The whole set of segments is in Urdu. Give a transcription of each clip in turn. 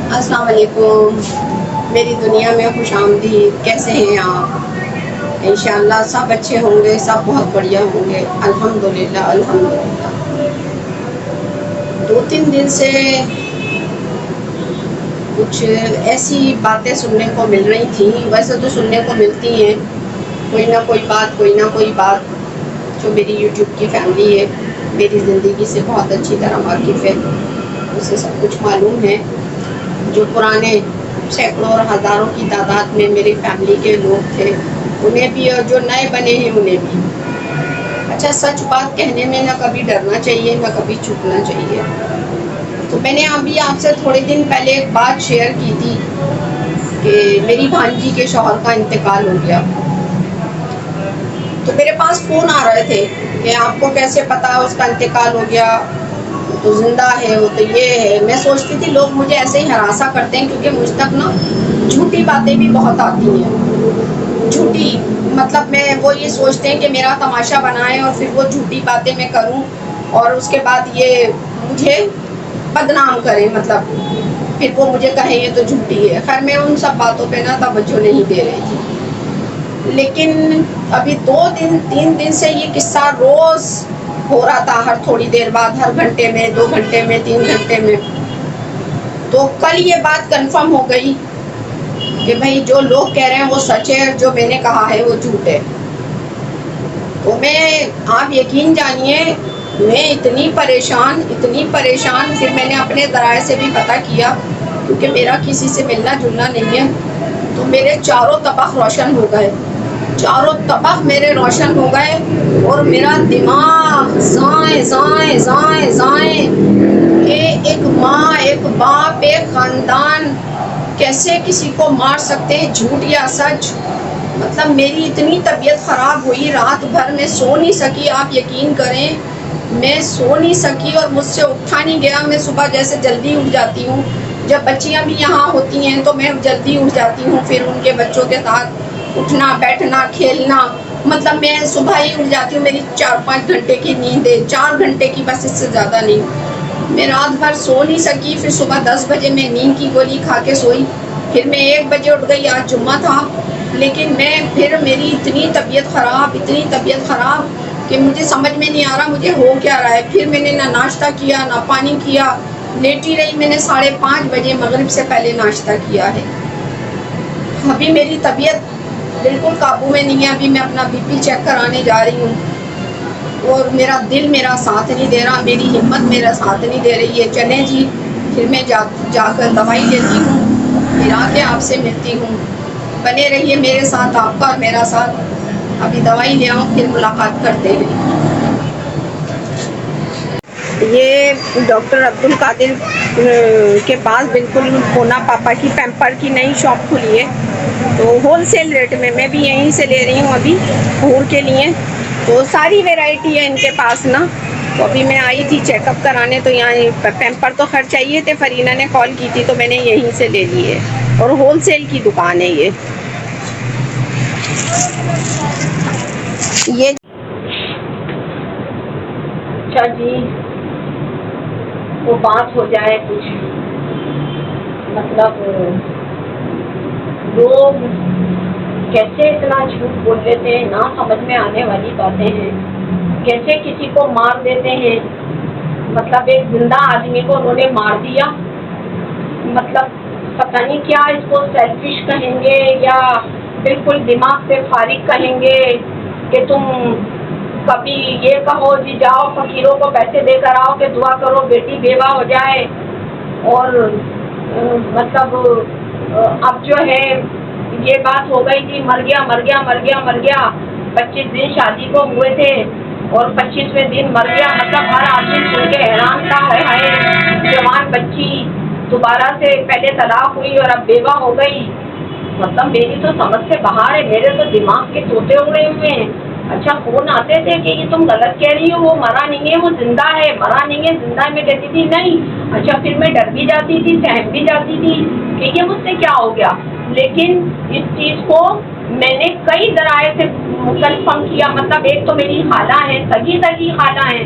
السلام علیکم، میری دنیا میں خوش آمدید۔ کیسے ہیں آپ؟ انشاءاللہ سب اچھے ہوں گے، سب بہت بڑھیا ہوں گے، الحمدللہ الحمدللہ۔ 2-3 دن سے کچھ ایسی باتیں سننے کو مل رہی تھیں، ویسے تو سننے کو ملتی ہیں کوئی نہ کوئی بات جو میری یوٹیوب کی فیملی ہے، میری زندگی سے بہت اچھی طرح واقف ہے، اسے سب کچھ معلوم ہے۔ جو پرانے سینکڑوں اور ہزاروں کی تعداد میں میری فیملی کے لوگ تھے، انہیں بھی اور جو نئے بنے ہیں انہیں بھی۔ اچھا، سچ بات کہنے میں نہ کبھی ڈرنا چاہیے نہ کبھی چھپنا چاہیے۔ تو میں نے ابھی آپ سے تھوڑے دن پہلے ایک بات شیئر کی تھی کہ میری بھانجی کے شوہر کا انتقال ہو گیا۔ تو میرے پاس فون آ رہے تھے کہ آپ کو کیسے پتا اس کا انتقال ہو گیا، وہ تو زندہ ہے، وہ تو یہ ہے۔ میں سوچتی تھی لوگ مجھے ایسے ہی ہراساں کرتے ہیں، کیونکہ مجھ تک نا جھوٹی باتیں بھی بہت آتی ہیں۔ جھوٹی مطلب میں وہ یہ سوچتے ہیں کہ میرا تماشا بنائیں اور پھر وہ جھوٹی باتیں میں کروں اور اس کے بعد یہ مجھے بدنام کریں، مطلب پھر وہ مجھے کہیں یہ تو جھوٹی ہے۔ خیر میں ان سب باتوں پہ نا توجہ نہیں دے رہی تھی، لیکن ابھی 2-3 دن سے یہ قصہ روز ہو رہا تھا، ہر تھوڑی دیر بعد، ہر گھنٹے میں، 2 گھنٹے میں، 3 گھنٹے میں۔ تو کل یہ بات کنفرم ہو گئی کہ بھائی جو لوگ کہہ رہے ہیں وہ سچ ہے، جو میں نے کہا ہے وہ جھوٹ ہے۔ تو آپ یقین جانیے میں اتنی پریشان، پھر میں نے اپنے ذرائع سے بھی پتہ کیا، کیونکہ میرا کسی سے ملنا جلنا نہیں ہے۔ تو میرے چاروں طبق روشن ہو گئے، چاروں طبق میرے روشن ہو گئے، اور میرا دماغ زائیں کہ ایک ماں، ایک باپ، ایک خاندان کیسے کسی کو مار سکتے ہیں، جھوٹ یا سچ۔ مطلب میری اتنی طبیعت خراب ہوئی، رات بھر میں سو نہیں سکی، آپ یقین کریں میں سو نہیں سکی اور مجھ سے اٹھا نہیں گیا۔ میں صبح جیسے جلدی اٹھ جاتی ہوں، جب بچیاں بھی یہاں ہوتی ہیں تو میں جلدی اٹھ جاتی ہوں، پھر ان کے بچوں کے ساتھ اٹھنا بیٹھنا کھیلنا، مطلب میں صبح ہی اٹھ جاتی ہوں۔ میری 4-5 گھنٹے کی نیند ہے، 4 گھنٹے کی، بس اس سے زیادہ نہیں۔ میں رات بھر سو نہیں سکی، پھر صبح 10 بجے میں نیند کی گولی کھا کے سوئی، پھر میں 1 بجے اٹھ گئی۔ آج جمعہ تھا، لیکن پھر میری اتنی طبیعت خراب کہ مجھے سمجھ میں نہیں آ رہا مجھے ہو کیا رہا ہے۔ پھر میں نے نہ ناشتہ کیا نہ پانی کیا، لیٹی رہی۔ میں نے 5:30 بجے مغرب سے پہلے ناشتہ کیا ہے۔ ابھی میری طبیعت بالکل قابو میں نہیں ہے، ابھی میں اپنا بی پی چیک کرانے جا رہی ہوں، اور میرا دل میرا ساتھ نہیں دے رہا، میری ہمت میرا ساتھ نہیں دے رہی ہے۔ چلیں جی، پھر میں جا کر دوائی لیتی ہوں، پھر آ کے آپ سے ملتی ہوں۔ بنے رہیے میرے ساتھ، آپ کا اور میرا ساتھ۔ ابھی دوائی لے آؤں پھر ملاقات کرتے ہیں۔ یہ ڈاکٹر عبدالقادر کے پاس بالکل پونا پاپا کی پیمپر کی نئی شاپ کھلی ہے، تو ہول سیل ریٹ میں بھی یہیں سے لے رہی ہوں ابھی بھور کے لیے۔ تو ساری ویرائٹی ہے ان کے پاس نا۔ تو ابھی میں آئی تھی چیک اپ کرانے، تو یہاں پیمپر تو خرچ چاہیے تھے، فرینا نے کال کی تھی تو میں نے یہیں سے لے لی ہے، اور ہول سیل کی دکان ہے یہ۔ اچھا جی، وہ بات ہو جائے کچھ، مطلب لوگ کیسے اتنا جھوٹ بول لیتے ہیں، نہ سمجھ میں آنے والی باتیں ہیں۔ کیسے کسی کو مار دیتے ہیں، مطلب ایک زندہ آدمی کو انہوں نے مار دیا، مطلب پتہ نہیں کیا اس کو سیلفش کہیں گے یا بالکل دماغ سے فارغ کہیں گے کہ تم کبھی یہ کہو جی جاؤ فقیروں کو پیسے دے کر آؤ کہ دعا کرو بیٹی بیوہ ہو جائے، اور مطلب اب جو ہے یہ بات ہو گئی تھی مر گیا۔ 25 دن شادی کو ہوئے تھے اور 25ویں دن مر گیا، مطلب ہر آدمی سن کے حیران تھا، ہے جوان بچی دوبارہ سے پہلے طلاق ہوئی اور اب بیوہ ہو گئی۔ مطلب میری تو سمجھ سے باہر ہے، میرے تو دماغ کے طوطے اڑے ہوئے ہیں۔ اچھا فون آتے تھے کہ یہ تم غلط کہہ رہی ہو، وہ مرا نہیں ہے، وہ زندہ ہے، مرا نہیں ہے زندہ ہے، میں کہتی تھی نہیں۔ اچھا پھر میں ڈر بھی جاتی تھی، سہم بھی جاتی تھی کہ یہ مجھ سے کیا ہو گیا، لیکن اس چیز کو میں نے کئی ذرائع سے کنفرم کیا۔ مطلب ایک تو میری خالہ ہیں، سگی خالہ ہیں،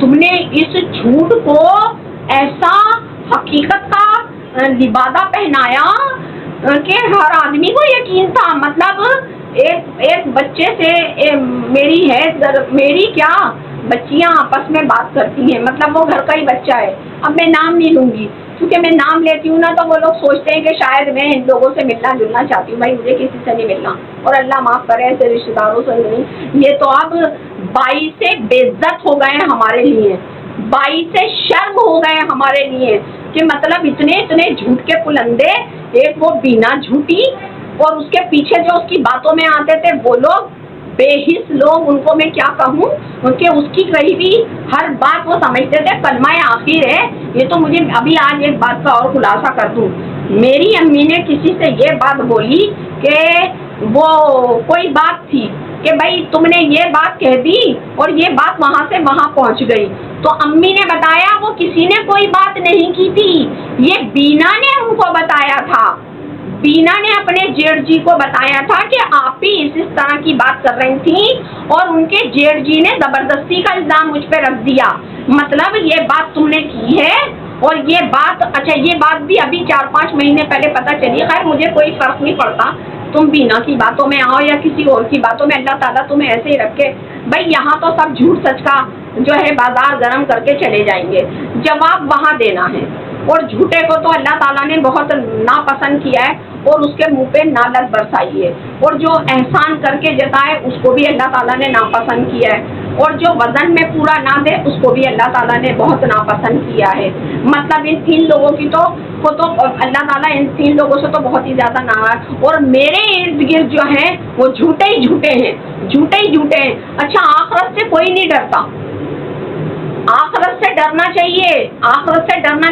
تم نے اس جھوٹ کو ایسا حقیقت کا لبادہ پہنایا کہ ہر آدمی کو یقین تھا. مطلب ایک بچے سے میری کیا بچیاں آپس میں بات کرتی ہیں، مطلب وہ گھر کا ہی بچہ ہے. اب میں نام نہیں لوں گی کیونکہ میں نام لیتی ہوں نا تو وہ لوگ سوچتے ہیں کہ شاید میں ان لوگوں سے ملنا جلنا چاہتی ہوں. بھائی مجھے کسی سے نہیں ملنا، اور اللہ معاف کرے ایسے رشتے داروں سے نہیں. یہ تو اب باعث بے عزت ہو گئے ہمارے لیے، باعث شرم ہو گئے ہمارے لیے کہ مطلب اتنے جھوٹ کے پلندے. ایک وہ بینا جھوٹی اور اس کے پیچھے جو اس کی باتوں میں آتے تھے وہ لوگ بے حس لوگ، ان کو میں کیا کہوں، ان کے اس کی کہی بھی ہر بات وہ سمجھتے تھے کلمہ آخر ہے. یہ تو مجھے ابھی آج ایک بات کا اور خلاصہ کر دوں. میری امی نے کسی سے یہ بات بولی کہ وہ کوئی بات تھی کہ بھائی تم نے یہ بات کہہ دی اور یہ بات وہاں سے وہاں پہنچ گئی. تو امی نے بتایا وہ کسی نے کوئی بات نہیں کی تھی، یہ بینا نے ان کو بتایا تھا. بینا نے اپنے جیٹ جی کو بتایا تھا کہ آپ بھی اس طرح کی بات کر رہی تھیں اور ان کے جیٹ جی نے زبردستی کا الزام مجھ پہ رکھ دیا. مطلب یہ بات تم نے کی ہے اور یہ بات اچھا یہ بات بھی ابھی 4-5 مہینے پہلے پتہ چلی. خیر مجھے کوئی فرق نہیں پڑتا، تم بینا کی باتوں میں آؤ یا کسی اور کی باتوں میں، اللہ تعالیٰ تمہیں ایسے ہی رکھے. بھائی یہاں تو سب جھوٹ سچ کا جو ہے بازار گرم کر کے چلے جائیں گے، جواب وہاں دینا ہے. اور جھوٹے کو تو اللہ تعالیٰ نے بہت ناپسند کیا ہے اور اس کے منہ پہ نالت برسائی ہے. اور جو احسان کر کے جتائے اس کو بھی اللہ تعالیٰ نے ناپسند کیا ہے، اور جو وزن میں پورا نہ دے اس کو بھی اللہ تعالیٰ نے بہت ناپسند کیا ہے. مطلب ان 3 لوگوں کی تو اللہ تعالیٰ ان 3 لوگوں سے تو بہت ہی زیادہ ناراض. اور میرے ارد گرد جو ہیں وہ جھوٹے ہی جھوٹے ہیں. اچھا آخرت سے کوئی نہیں ڈرتا، آخرت سے ڈرنا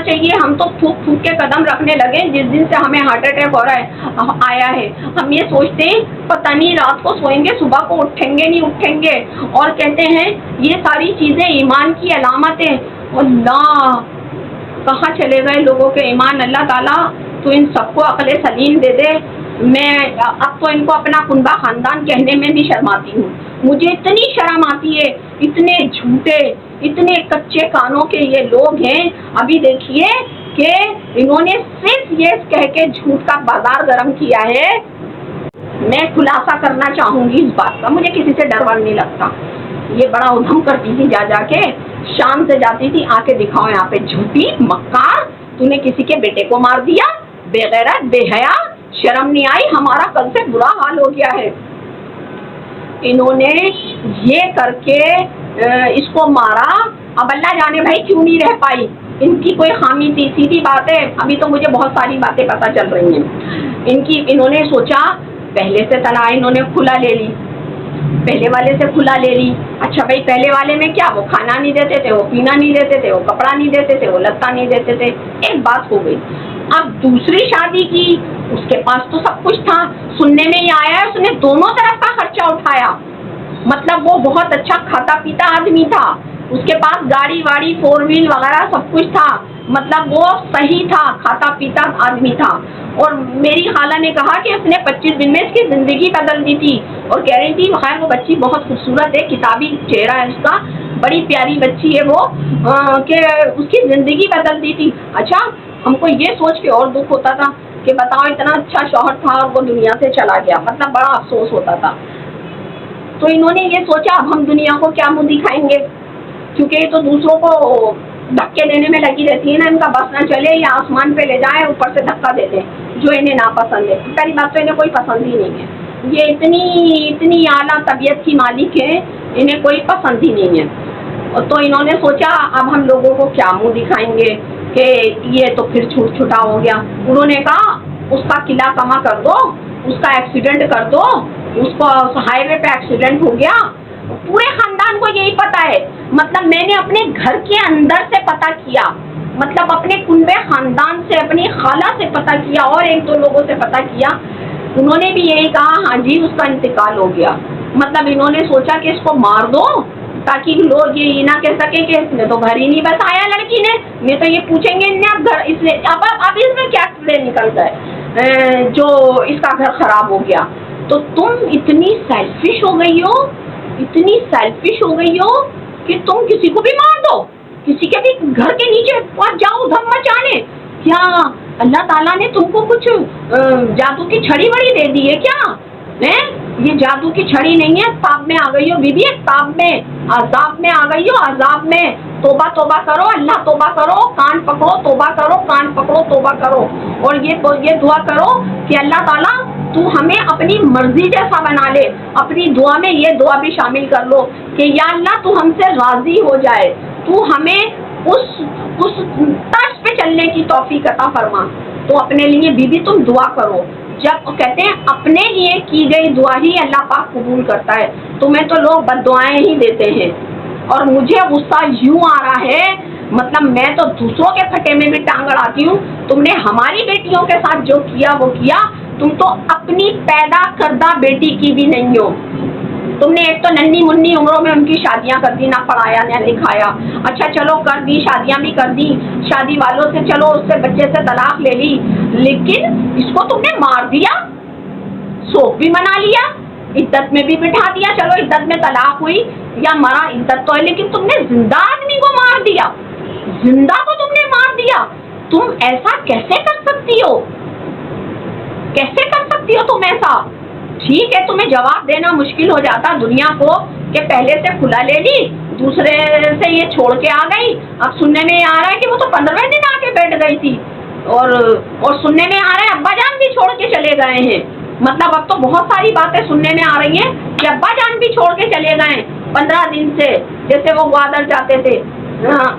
چاہیے. ہم تو پھونک پھونک کے قدم رکھنے لگے جس دن سے ہمیں ہارٹ اٹیک ہو رہا ہے آیا ہے. ہم یہ سوچتے ہیں پتہ نہیں رات کو سوئیں گے صبح کو اٹھیں گے نہیں اٹھیں گے، اور کہتے ہیں یہ ساری چیزیں ایمان کی علامتیں. اللہ کہاں چلے گئے لوگوں کے ایمان. اللہ تعالیٰ تو ان سب کو عقل سلیم دے دے. میں اب تو ان کو اپنا کنبہ خاندان کہنے میں بھی شرماتی ہوں. مجھے اتنی شرم آتی ہے، اتنے جھوٹے اتنے کچے کانوں کے یہ لوگ ہیں. ابھی دیکھیے کہ انہوں نے صرف یہ کہہ کے جھوٹ کا بازار گرم کیا ہے. میں خلاصہ کرنا چاہوں گی اس بات کا، مجھے کسی سے ڈر نہیں لگتا. یہ بڑا ادھم کرتی تھی جا کے، شام سے جاتی تھی آ کے دکھاؤ یہاں پہ جھوٹی مکار، تو نے کسی کے بیٹے کو مار دیا، بے غیرت بے حیا، شرم نہیں آئی. ہمارا کل سے برا حال ہو گیا ہے. انہوں نے یہ کر کے اس کو مارا. اب اللہ جانے بھائی کیوں نہیں رہ پائی، ان کی کوئی خامی تھی. سیدھی بات ہے، ابھی تو مجھے بہت ساری باتیں پتہ چل رہی ہیں. انہوں نے سوچا پہلے سے طلاق انہوں نے کھلا لے لی، پہلے والے سے کھلا لے لی. اچھا بھائی پہلے والے میں کیا، وہ کھانا نہیں دیتے تھے، وہ پینا نہیں دیتے تھے، وہ کپڑا نہیں دیتے تھے، وہ لتا نہیں دیتے تھے. ایک بات ہو گئی. اب دوسری شادی کی، اس کے پاس تو سب کچھ تھا. سننے میں یہ آیا ہے اس نے دونوں طرف کا خرچہ اٹھایا. مطلب وہ بہت اچھا کھاتا پیتا آدمی تھا، اس کے پاس گاڑی واڑی 4 ویل وغیرہ سب کچھ تھا. مطلب وہ صحیح تھا، کھاتا پیتا آدمی تھا. اور میری خالہ نے کہا کہ اس نے 25 دن میں اس کی زندگی بدل دی تھی. اور کہہ رہی تھی خیر وہ بچی بہت خوبصورت ہے، کتابی چہرہ ہے اس کا، بڑی پیاری بچی ہے وہ، کہ اس کی زندگی بدل دی تھی. اچھا ہم کو یہ سوچ کے اور دکھ ہوتا تھا کہ بتاؤ اتنا اچھا شوہر تھا اور وہ دنیا سے چلا گیا، مطلب بڑا افسوس ہوتا تھا. تو انہوں نے یہ سوچا اب ہم دنیا کو کیا منہ دکھائیں گے، کیونکہ یہ تو دوسروں کو دھکے دینے میں لگی رہتی ہے نا. ان کا بس نہ چلے یا آسمان پہ لے جائیں اوپر سے دھکا دے دیں جو انہیں ناپسند ہے. پہلی بات تو انہیں کوئی پسند ہی نہیں ہے. یہ اتنی اعلیٰ طبیعت کی مالک ہے، انہیں کوئی پسند ہی نہیں ہے. تو انہوں نے سوچا اب ہم لوگوں کو کیا منہ دکھائیں گے کہ یہ تو پھر چھوٹ چھٹا ہو گیا. انہوں نے کہا اس کا قلعہ کما کر دو، اس کا ایکسیڈنٹ کر دو. اس کو ہائی وے پہ ایکسیڈنٹ ہو گیا. پورے خاندان کو یہی پتا ہے. مطلب میں نے اپنے گھر کے اندر سے پتا کیا، مطلب اپنے کنبے خاندان سے، اپنی خالہ سے پتا کیا اور 1-2 لوگوں سے پتا کیا. انہوں نے بھی یہی کہا ہاں جی اس کا انتقال ہو گیا. مطلب انہوں نے سوچا کہ اس کو مار دو تاکہ لوگ یہ نہ کہہ سکے کہ اس نے تو گھر ہی نہیں بسایا لڑکی نے. نہیں تو یہ پوچھیں گے اب گھر اس نے اب اس میں کیا نکلتا ہے جو اس کا گھر خراب ہو گیا. تو تم اتنی سیلفش ہو گئی ہو کہ تم کسی کو بھی مار دو, کسی کے بھی گھر کے نیچے پہنچ جاؤ دھم مچانے. کیا اللہ تعالیٰ نے تم کو کچھ جادو کی چھڑی بڑی دے دی ہے کیا؟ یہ جادو کی چھڑی نہیں ہے. تاب میں آ گئی ہو بیوی, تاب میں عذاب میں آ گئی ہو, عذاب میں. توبہ توبہ کرو, اللہ توبہ کرو, کان پکڑو, توبہ کرو, کان پکڑو, توبہ کرو. اور یہ دعا کرو کہ اللہ تعالیٰ تو ہمیں اپنی مرضی جیسا بنا لے. اپنی دعا میں یہ دعا بھی شامل کر لو کہ یا اللہ تو ہم سے راضی ہو جائے, تو ہمیں اس طرز پہ چلنے کی توفیق عطا فرما. تو اپنے لیے بیوی تم دعا کرو. جب کہتے ہیں اپنے لیے کی گئی دعا ہی اللہ پاک قبول کرتا ہے. تمہیں تو لوگ بد دعائیں ہی دیتے ہیں. اور مجھے غصہ یوں آ رہا ہے, مطلب میں تو دوسروں کے پھٹے میں بھی ٹانگ اڑاتی ہوں. تم نے ہماری بیٹیوں کے ساتھ جو کیا وہ کیا, تم تو اپنی پیدا کردہ بیٹی کی بھی نہیں ہو. تم نے ایک تو ننھی منی عمروں میں ان کی شادیاں کر دی, نہ پڑھایا نہ لکھایا. اچھا چلو کر دی, شادیاں بھی کر دی, شادی والوں سے چلو اس سے بچے سے طلاق لے لی, لیکن اس کو تم نے مار دیا, سوگ بھی منا لیا, عدت میں بھی بٹھا دیا. چلو عدت میں طلاق ہوئی یا مرا, عدت تو ہے, لیکن تم نے زندہ آدمی کو مار دیا, زندہ کو تم نے مار دیا. تم ایسا کیسے کر سکتی ہو؟ کیسے کر سکتی ہو تم ایسا؟ ٹھیک ہے تمہیں جواب دینا مشکل ہو جاتا دنیا کو کہ پہلے سے کھلا لے لی, دوسرے سے یہ چھوڑ کے آ گئی. اب سننے میں آ رہا ہے کہ وہ تو 15ویں دن آ کے بیٹھ گئی تھی, اور سننے میں آ رہا ہے ابا جان بھی چھوڑ کے چلے گئے ہیں. مطلب اب تو بہت ساری باتیں سننے میں آ رہی ہیں کہ ابا جان بھی چھوڑ کے چلے گئے 15 دن سے, جیسے وہ گوادر جاتے تھے,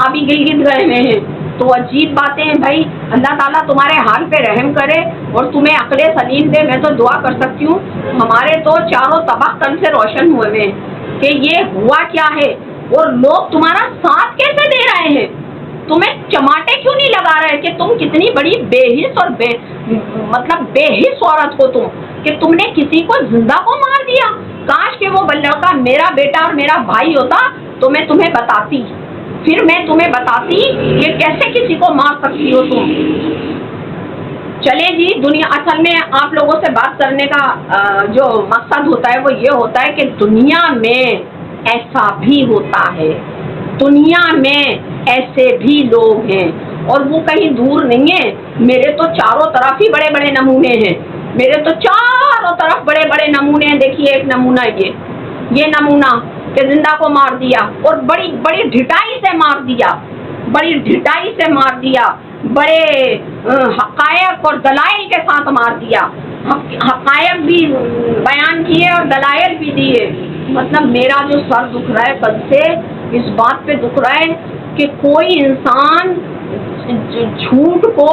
ابھی گلگت گئے ہوئے ہیں. تو عجیب باتیں ہیں بھائی. اللہ تعالیٰ تمہارے حال پہ رحم کرے اور تمہیں عقل سلیم دے. میں تو دعا کر سکتی ہوں, ہمارے تو چاروں طبق کل سے روشن ہوئے ہیں کہ یہ ہوا کیا ہے, اور لوگ تمہارا ساتھ کیسے دے رہے ہیں, تمہیں چماٹے کیوں نہیں لگا رہے کہ تم کتنی بڑی بے حس اور بے حس عورت ہو تم, کہ تم نے کسی کو زندہ کو مار دیا. کاش کہ وہ لڑکا میرا بیٹا اور میرا بھائی ہوتا تو میں تمہیں بتاتی, پھر میں تمہیں بتاتی کہ کیسے کسی کو مار سکتی ہو تم. چلے جی, دنیا اصل میں آپ لوگوں سے بات کرنے کا جو مقصد ہوتا ہے وہ یہ ہوتا ہے کہ دنیا میں ایسا بھی ہوتا ہے, دنیا میں ایسے بھی لوگ ہیں, اور وہ کہیں دور نہیں ہیں. میرے تو چاروں طرف ہی بڑے بڑے نمونے ہیں, میرے تو چاروں طرف بڑے بڑے نمونے ہیں. دیکھیے ایک نمونہ یہ نمونہ کہ زندہ کو مار دیا, اور بڑی بڑی ڈھٹائی سے مار دیا, بڑی ڈھٹائی سے مار دیا, بڑے حقائق اور دلائل کے ساتھ مار دیا. حقائق بھی بیان کیے اور دلائل بھی دیے. مطلب میرا جو سر دکھ رہا ہے کل سے, اس بات پہ دکھ رہا ہے کہ کوئی انسان جھوٹ کو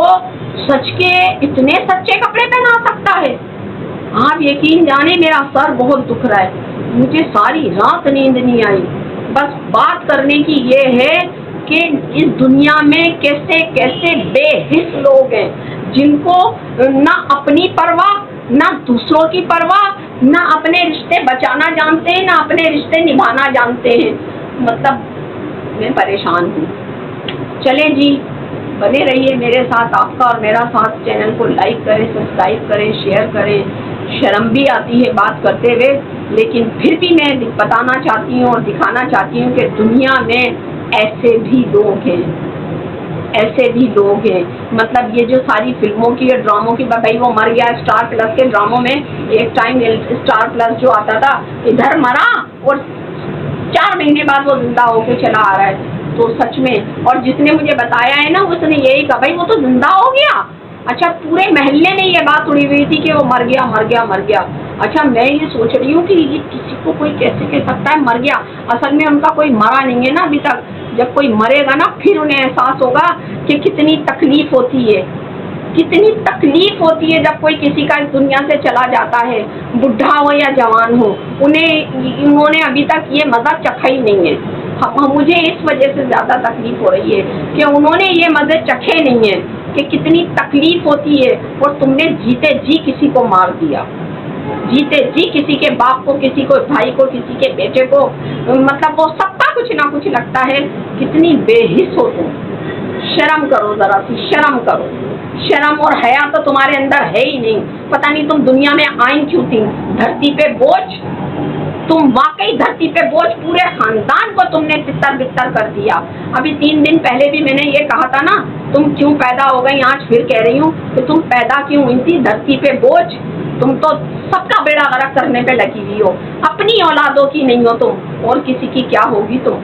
سچ کے اتنے سچے کپڑے پہنا سکتا ہے. آپ یقین جانے میرا سر بہت دکھ رہا ہے, مجھے ساری رات نیند نہیں آئی. بس بات کرنے کی یہ ہے کہ اس دنیا میں کیسے کیسے بے حس لوگ ہیں, جن کو نہ اپنی پرواہ, نہ دوسروں کی پرواہ, نہ اپنے رشتے بچانا جانتے ہیں, نہ اپنے رشتے نبھانا جانتے ہیں. مطلب میں پریشان ہوں. چلیں جی, بنے رہیے میرے ساتھ, آپ کا اور میرا ساتھ. چینل کو لائک کریں, سبسکرائب کریں, شیئر کریں. شرم بھی آتی ہے بات کرتے ہوئے, لیکن پھر بھی میں بتانا چاہتی ہوں اور دکھانا چاہتی ہوں کہ دنیا میں ایسے بھی لوگ ہیں, ایسے بھی لوگ ہیں. مطلب یہ جو ساری فلموں کی اور ڈراموں کی, بھائی وہ مر گیا اسٹار پلس کے ڈراموں میں, ایک ٹائم اسٹار پلس جو آتا تھا ادھر مرا اور 4 مہینے بعد وہ زندہ ہو کے چلا آ رہا ہے. تو سچ میں, اور جس نے مجھے بتایا ہے نا اس نے یہی کہا بھائی وہ تو زندہ ہو گیا. اچھا پورے محلے میں یہ بات اڑی ہوئی تھی کہ وہ مر گیا مر گیا مر گیا. اچھا میں یہ سوچ رہی ہوں کہ یہ کسی کو کوئی کیسے کہہ سکتا ہے مر گیا. اصل میں ان کا کوئی مرا نہیں ہے نا ابھی تک. جب کوئی مرے گا نا پھر انہیں احساس ہوگا کہ کتنی تکلیف ہوتی ہے, کتنی تکلیف ہوتی ہے جب کوئی کسی کا اس دنیا سے چلا جاتا ہے, بڈھا ہو یا جوان ہو. انہوں نے ابھی تک یہ مزہ چکھا ہی نہیں ہے. مجھے اس وجہ سے زیادہ تکلیف ہو رہی ہے کہ انہوں نے یہ مزے چکھے نہیں ہیں کہ کتنی تکلیف ہوتی ہے. اور تم نے جیتے جی کسی کو مار دیا, جیتے جی کسی کے باپ کو, کسی کو بھائی کو, کسی کے بیٹے کو. مطلب وہ سب کا کچھ نہ کچھ لگتا ہے. کتنی بے حس ہو تم. شرم کرو, ذرا سی شرم کرو. شرم اور حیا تو تمہارے اندر ہے ہی نہیں. پتہ نہیں تم دنیا میں آئی کیوں تھی. دھرتی پہ بوجھ تم واقعی دھرتی پہ بوجھ، پورے خاندان کو تم نے تتر بتر کر دیا. ابھی 3 دن پہلے بھی میں نے یہ کہا تھا نا، تم کیوں پیدا ہو گئی، آج پھر کہہ رہی ہوں کہ تم پیدا کیوں ہوئی تھی دھرتی پہ بوجھ. تم تو سب کا بیڑا غرق کرنے پہ لگی ہوئی ہو، اپنی اولادوں کی نہیں ہو تم، اور کسی کی کیا ہوگی تم.